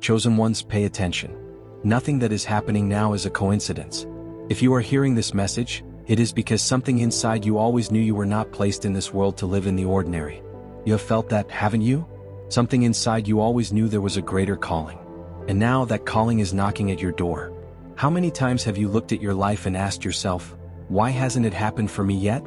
Chosen ones, pay attention. Nothing that is happening now is a coincidence. If you are hearing this message, it is because something inside you always knew you were not placed in this world to live in the ordinary. You have felt that, haven't you? Something inside you always knew there was a greater calling. And now that calling is knocking at your door. How many times have you looked at your life and asked yourself, why hasn't it happened for me yet?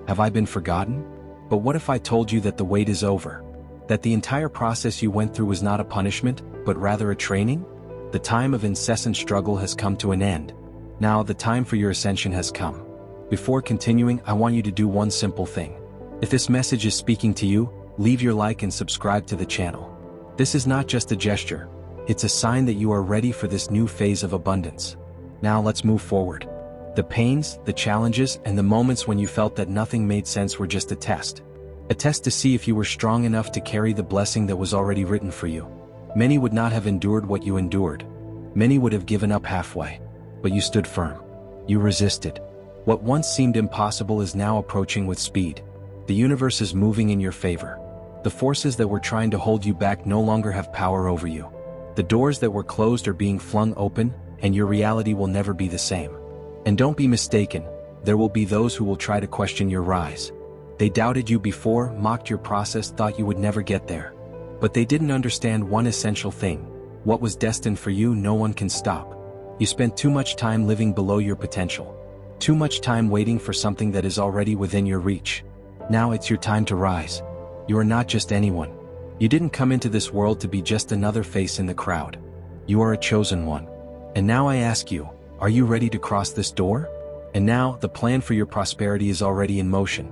Have I been forgotten? But what if I told you that the wait is over? That the entire process you went through was not a punishment, but rather a training? The time of incessant struggle has come to an end. Now the time for your ascension has come. Before continuing, I want you to do one simple thing. If this message is speaking to you, leave your like and subscribe to the channel. This is not just a gesture. It's a sign that you are ready for this new phase of abundance. Now let's move forward. The pains, the challenges, and the moments when you felt that nothing made sense were just a test. A test to see if you were strong enough to carry the blessing that was already written for you. Many would not have endured what you endured. Many would have given up halfway. But you stood firm. You resisted. What once seemed impossible is now approaching with speed. The universe is moving in your favor. The forces that were trying to hold you back no longer have power over you. The doors that were closed are being flung open, and your reality will never be the same. And don't be mistaken, there will be those who will try to question your rise. They doubted you before, mocked your process, thought you would never get there. But they didn't understand one essential thing. What was destined for you, no one can stop. You spent too much time living below your potential. Too much time waiting for something that is already within your reach. Now it's your time to rise. You are not just anyone. You didn't come into this world to be just another face in the crowd. You are a chosen one. And now I ask you, are you ready to cross this door? And now, the plan for your prosperity is already in motion.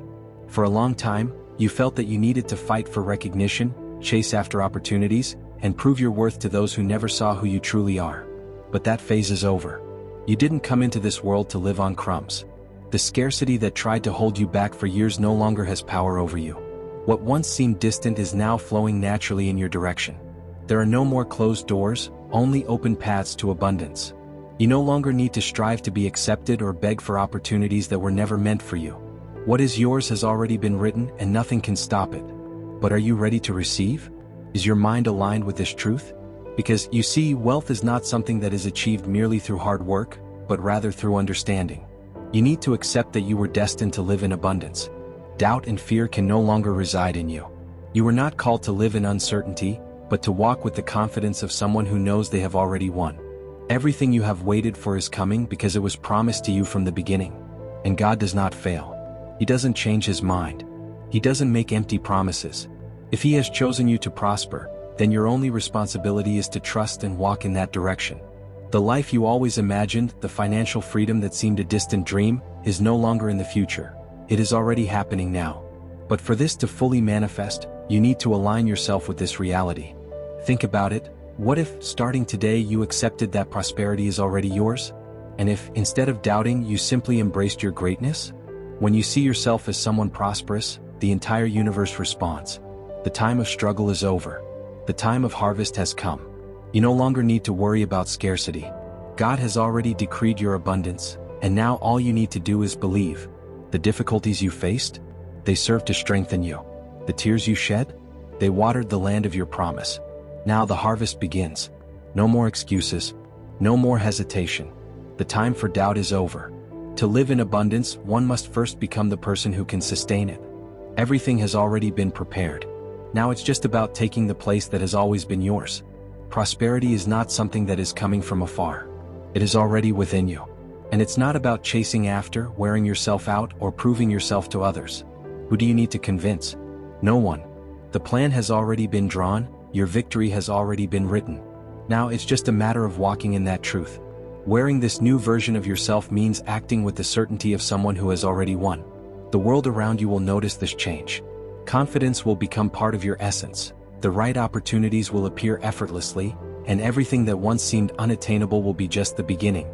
For a long time, you felt that you needed to fight for recognition, chase after opportunities, and prove your worth to those who never saw who you truly are. But that phase is over. You didn't come into this world to live on crumbs. The scarcity that tried to hold you back for years no longer has power over you. What once seemed distant is now flowing naturally in your direction. There are no more closed doors, only open paths to abundance. You no longer need to strive to be accepted or beg for opportunities that were never meant for you. What is yours has already been written and nothing can stop it. But are you ready to receive? Is your mind aligned with this truth? Because, you see, wealth is not something that is achieved merely through hard work, but rather through understanding. You need to accept that you were destined to live in abundance. Doubt and fear can no longer reside in you. You were not called to live in uncertainty, but to walk with the confidence of someone who knows they have already won. Everything you have waited for is coming because it was promised to you from the beginning. And God does not fail. He doesn't change his mind. He doesn't make empty promises. If he has chosen you to prosper, then your only responsibility is to trust and walk in that direction. The life you always imagined, the financial freedom that seemed a distant dream, is no longer in the future. It is already happening now. But for this to fully manifest, you need to align yourself with this reality. Think about it. What if, starting today, you accepted that prosperity is already yours? And if, instead of doubting, you simply embraced your greatness? When you see yourself as someone prosperous, the entire universe responds. The time of struggle is over. The time of harvest has come. You no longer need to worry about scarcity. God has already decreed your abundance, and now all you need to do is believe. The difficulties you faced? They served to strengthen you. The tears you shed? They watered the land of your promise. Now the harvest begins. No more excuses. No more hesitation. The time for doubt is over. To live in abundance, one must first become the person who can sustain it. Everything has already been prepared. Now it's just about taking the place that has always been yours. Prosperity is not something that is coming from afar. It is already within you. And it's not about chasing after, wearing yourself out, or proving yourself to others. Who do you need to convince? No one. The plan has already been drawn, your victory has already been written. Now it's just a matter of walking in that truth. Wearing this new version of yourself means acting with the certainty of someone who has already won. The world around you will notice this change. Confidence will become part of your essence. The right opportunities will appear effortlessly, and everything that once seemed unattainable will be just the beginning.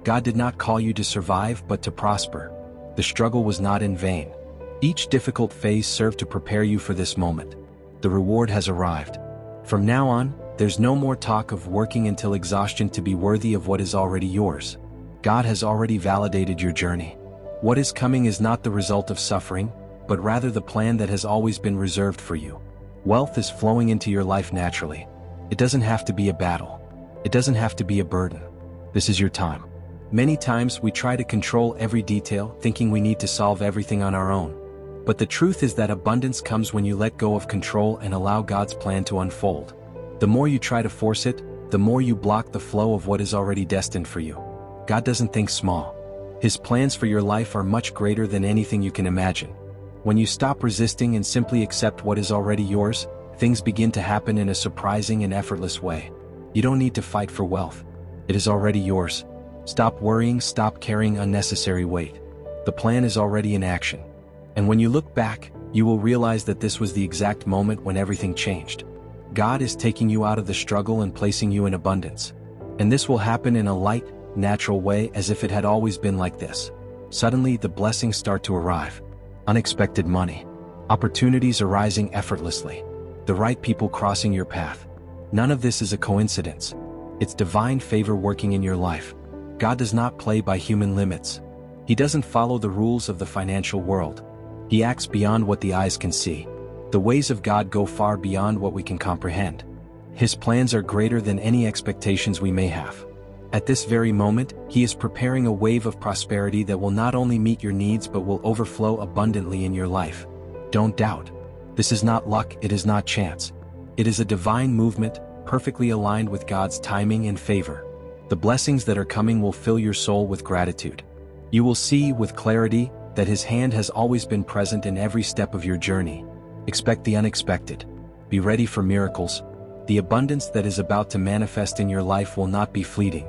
God did not call you to survive but to prosper. The struggle was not in vain. Each difficult phase served to prepare you for this moment. The reward has arrived. From now on, there's no more talk of working until exhaustion to be worthy of what is already yours. God has already validated your journey. What is coming is not the result of suffering, but rather the plan that has always been reserved for you. Wealth is flowing into your life naturally. It doesn't have to be a battle. It doesn't have to be a burden. This is your time. Many times we try to control every detail, thinking we need to solve everything on our own. But the truth is that abundance comes when you let go of control and allow God's plan to unfold. The more you try to force it, the more you block the flow of what is already destined for you. God doesn't think small. His plans for your life are much greater than anything you can imagine. When you stop resisting and simply accept what is already yours, things begin to happen in a surprising and effortless way. You don't need to fight for wealth. It is already yours. Stop worrying, stop carrying unnecessary weight. The plan is already in action. And when you look back, you will realize that this was the exact moment when everything changed. God is taking you out of the struggle and placing you in abundance. And this will happen in a light, natural way, as if it had always been like this. Suddenly, the blessings start to arrive. Unexpected money. Opportunities arising effortlessly. The right people crossing your path. None of this is a coincidence. It's divine favor working in your life. God does not play by human limits. He doesn't follow the rules of the financial world. He acts beyond what the eyes can see. The ways of God go far beyond what we can comprehend. His plans are greater than any expectations we may have. At this very moment, He is preparing a wave of prosperity that will not only meet your needs but will overflow abundantly in your life. Don't doubt. This is not luck, it is not chance. It is a divine movement, perfectly aligned with God's timing and favor. The blessings that are coming will fill your soul with gratitude. You will see with clarity that His hand has always been present in every step of your journey. Expect the unexpected. Be ready for miracles. The abundance that is about to manifest in your life will not be fleeting.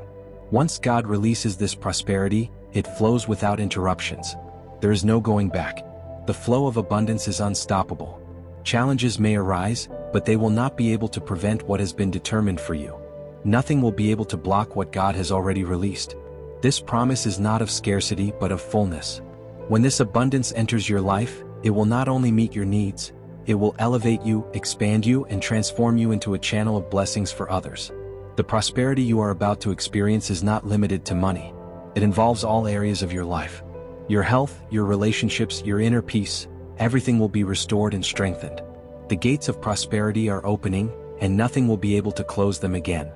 Once God releases this prosperity, it flows without interruptions. There is no going back. The flow of abundance is unstoppable. Challenges may arise, but they will not be able to prevent what has been determined for you. Nothing will be able to block what God has already released. This promise is not of scarcity but of fullness. When this abundance enters your life, it will not only meet your needs, it will elevate you, expand you, and transform you into a channel of blessings for others. The prosperity you are about to experience is not limited to money. It involves all areas of your life. Your health, your relationships, your inner peace, everything will be restored and strengthened. The gates of prosperity are opening, and nothing will be able to close them again.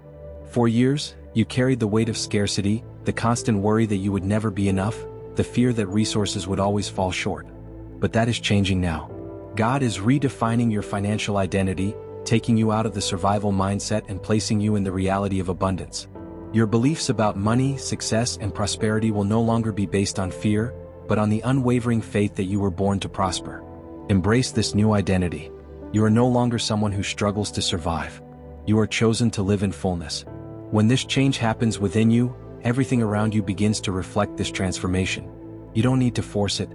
For years, you carried the weight of scarcity, the constant worry that you would never be enough, the fear that resources would always fall short. But that is changing now. God is redefining your financial identity, taking you out of the survival mindset and placing you in the reality of abundance. Your beliefs about money, success, and prosperity will no longer be based on fear, but on the unwavering faith that you were born to prosper. Embrace this new identity. You are no longer someone who struggles to survive. You are chosen to live in fullness. When this change happens within you, everything around you begins to reflect this transformation. You don't need to force it.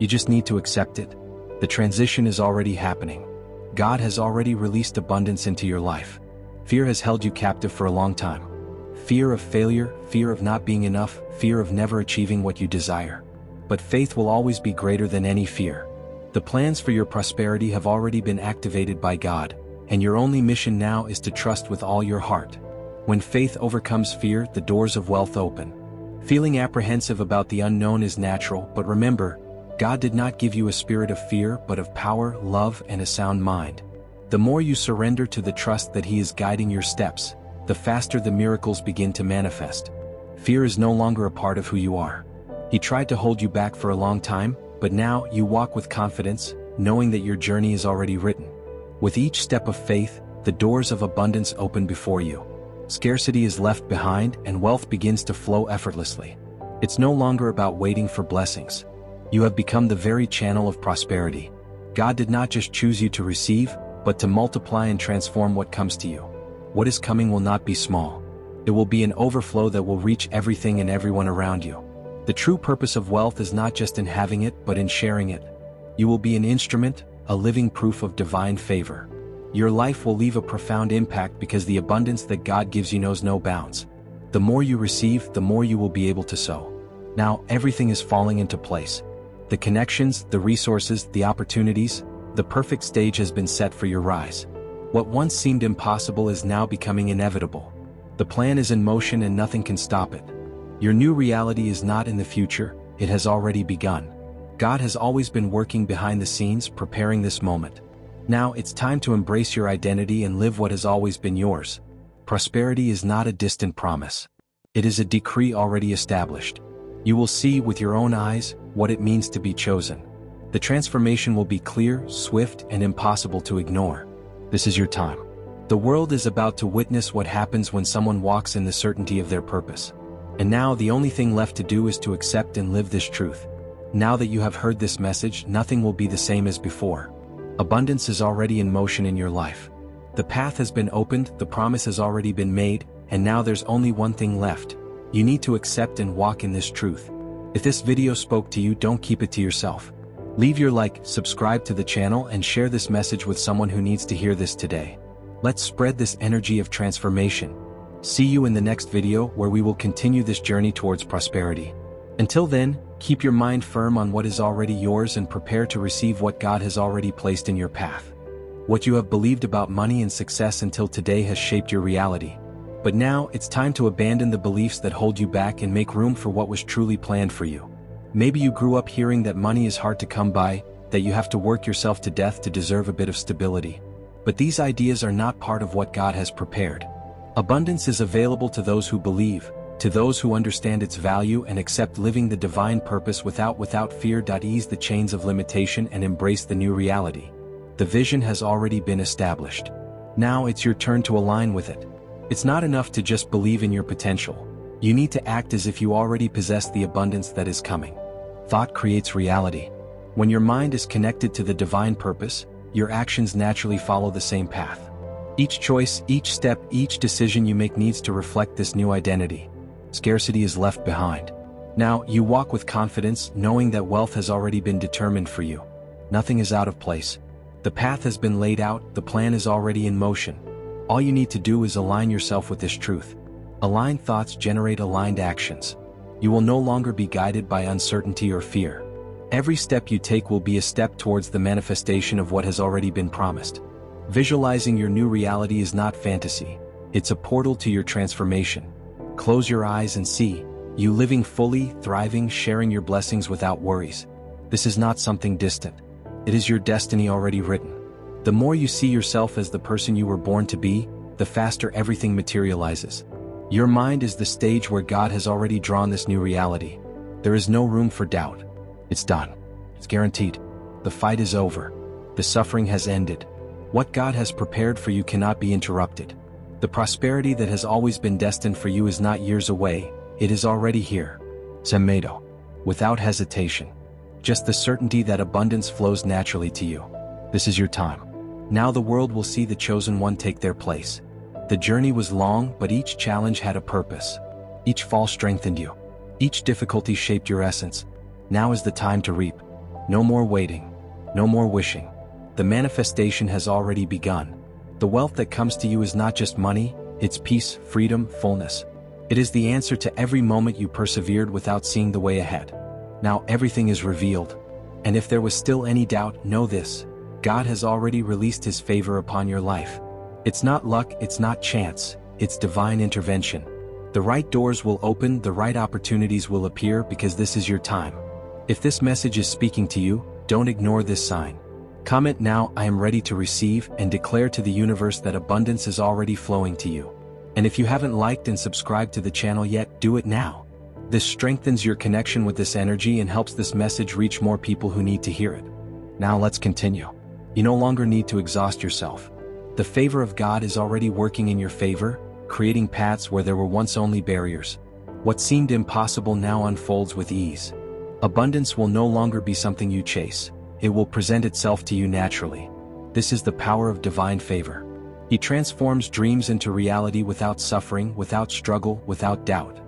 You just need to accept it. The transition is already happening. God has already released abundance into your life. Fear has held you captive for a long time. Fear of failure, fear of not being enough, fear of never achieving what you desire. But faith will always be greater than any fear. The plans for your prosperity have already been activated by God, and your only mission now is to trust with all your heart. When faith overcomes fear, the doors of wealth open. Feeling apprehensive about the unknown is natural, but remember, God did not give you a spirit of fear but of power, love, and a sound mind. The more you surrender to the trust that He is guiding your steps, the faster the miracles begin to manifest. Fear is no longer a part of who you are. He tried to hold you back for a long time, but now you walk with confidence, knowing that your journey is already written. With each step of faith, the doors of abundance open before you. Scarcity is left behind and wealth begins to flow effortlessly. It's no longer about waiting for blessings. You have become the very channel of prosperity. God did not just choose you to receive, but to multiply and transform what comes to you. What is coming will not be small. It will be an overflow that will reach everything and everyone around you. The true purpose of wealth is not just in having it, but in sharing it. You will be an instrument, a living proof of divine favor. Your life will leave a profound impact because the abundance that God gives you knows no bounds. The more you receive, the more you will be able to sow. Now, everything is falling into place. The connections, the resources, the opportunities, the perfect stage has been set for your rise. What once seemed impossible is now becoming inevitable. The plan is in motion and nothing can stop it. Your new reality is not in the future, it has already begun. God has always been working behind the scenes, preparing this moment. Now it's time to embrace your identity and live what has always been yours. Prosperity is not a distant promise. It is a decree already established. You will see with your own eyes what it means to be chosen. The transformation will be clear, swift, and impossible to ignore. This is your time. The world is about to witness what happens when someone walks in the certainty of their purpose. And now the only thing left to do is to accept and live this truth. Now that you have heard this message, nothing will be the same as before. Abundance is already in motion in your life. The path has been opened, the promise has already been made, and now there's only one thing left. You need to accept and walk in this truth. If this video spoke to you, don't keep it to yourself. Leave your like, subscribe to the channel, and share this message with someone who needs to hear this today. Let's spread this energy of transformation. See you in the next video where we will continue this journey towards prosperity. Until then, keep your mind firm on what is already yours and prepare to receive what God has already placed in your path. What you have believed about money and success until today has shaped your reality. But now, it's time to abandon the beliefs that hold you back and make room for what was truly planned for you. Maybe you grew up hearing that money is hard to come by, that you have to work yourself to death to deserve a bit of stability. But these ideas are not part of what God has prepared. Abundance is available to those who believe, to those who understand its value and accept living the divine purpose without fear. Ease the chains of limitation and embrace the new reality. The vision has already been established. Now it's your turn to align with it. It's not enough to just believe in your potential. You need to act as if you already possess the abundance that is coming. Thought creates reality. When your mind is connected to the divine purpose, your actions naturally follow the same path. Each choice, each step, each decision you make needs to reflect this new identity. Scarcity is left behind. Now, you walk with confidence, knowing that wealth has already been determined for you. Nothing is out of place. The path has been laid out, the plan is already in motion. All you need to do is align yourself with this truth. Aligned thoughts generate aligned actions. You will no longer be guided by uncertainty or fear. Every step you take will be a step towards the manifestation of what has already been promised. Visualizing your new reality is not fantasy. It's a portal to your transformation. Close your eyes and see you living fully, thriving, sharing your blessings without worries. This is not something distant. It is your destiny already written. The more you see yourself as the person you were born to be, the faster everything materializes. Your mind is the stage where God has already drawn this new reality. There is no room for doubt. It's done. It's guaranteed. The fight is over. The suffering has ended. What God has prepared for you cannot be interrupted. The prosperity that has always been destined for you is not years away, it is already here. Semedo. Without hesitation. Just the certainty that abundance flows naturally to you. This is your time. Now the world will see the chosen one take their place. The journey was long, but each challenge had a purpose. Each fall strengthened you. Each difficulty shaped your essence. Now is the time to reap. No more waiting. No more wishing. The manifestation has already begun. The wealth that comes to you is not just money, it's peace, freedom, fullness. It is the answer to every moment you persevered without seeing the way ahead. Now everything is revealed. And if there was still any doubt, know this: God has already released His favor upon your life. It's not luck, it's not chance, it's divine intervention. The right doors will open, the right opportunities will appear because this is your time. If this message is speaking to you, don't ignore this sign. Comment now, I am ready to receive, and declare to the universe that abundance is already flowing to you. And if you haven't liked and subscribed to the channel yet, do it now. This strengthens your connection with this energy and helps this message reach more people who need to hear it. Now let's continue. You no longer need to exhaust yourself. The favor of God is already working in your favor, creating paths where there were once only barriers. What seemed impossible now unfolds with ease. Abundance will no longer be something you chase. It will present itself to you naturally. This is the power of divine favor. He transforms dreams into reality without suffering, without struggle, without doubt.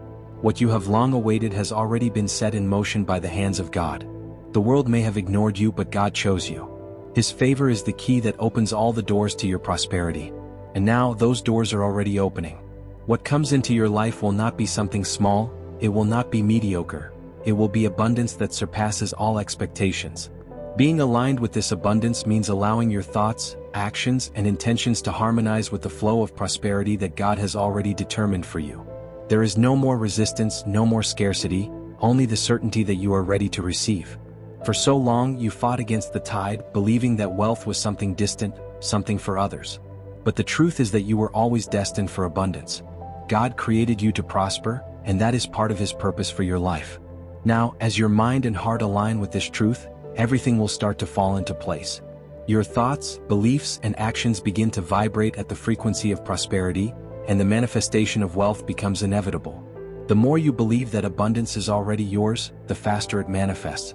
What you have long awaited has already been set in motion by the hands of God. The world may have ignored you, but God chose you. His favor is the key that opens all the doors to your prosperity. And now those doors are already opening. What comes into your life will not be something small, it will not be mediocre. It will be abundance that surpasses all expectations. Being aligned with this abundance means allowing your thoughts, actions, and intentions to harmonize with the flow of prosperity that God has already determined for you. There is no more resistance, no more scarcity, only the certainty that you are ready to receive. For so long you fought against the tide, believing that wealth was something distant, something for others. But the truth is that you were always destined for abundance. God created you to prosper, and that is part of His purpose for your life. Now, as your mind and heart align with this truth, everything will start to fall into place. Your thoughts, beliefs, and actions begin to vibrate at the frequency of prosperity, and the manifestation of wealth becomes inevitable. The more you believe that abundance is already yours, the faster it manifests.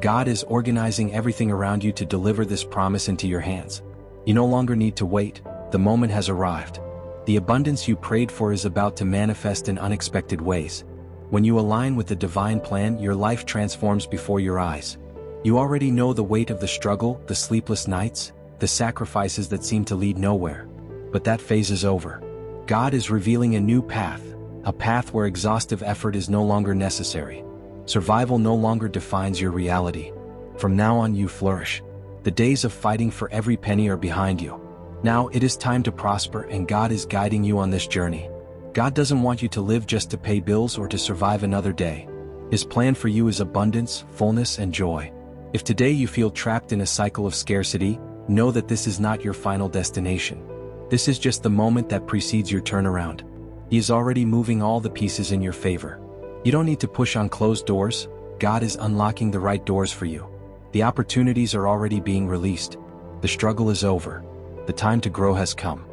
God is organizing everything around you to deliver this promise into your hands. You no longer need to wait, the moment has arrived. The abundance you prayed for is about to manifest in unexpected ways. When you align with the divine plan, your life transforms before your eyes. You already know the weight of the struggle, the sleepless nights, the sacrifices that seem to lead nowhere. But that phase is over. God is revealing a new path, a path where exhaustive effort is no longer necessary. Survival no longer defines your reality. From now on you flourish. The days of fighting for every penny are behind you. Now it is time to prosper, and God is guiding you on this journey. God doesn't want you to live just to pay bills or to survive another day. His plan for you is abundance, fullness, and joy. If today you feel trapped in a cycle of scarcity, know that this is not your final destination. This is just the moment that precedes your turnaround. He is already moving all the pieces in your favor. You don't need to push on closed doors. God is unlocking the right doors for you. The opportunities are already being released. The struggle is over. The time to grow has come.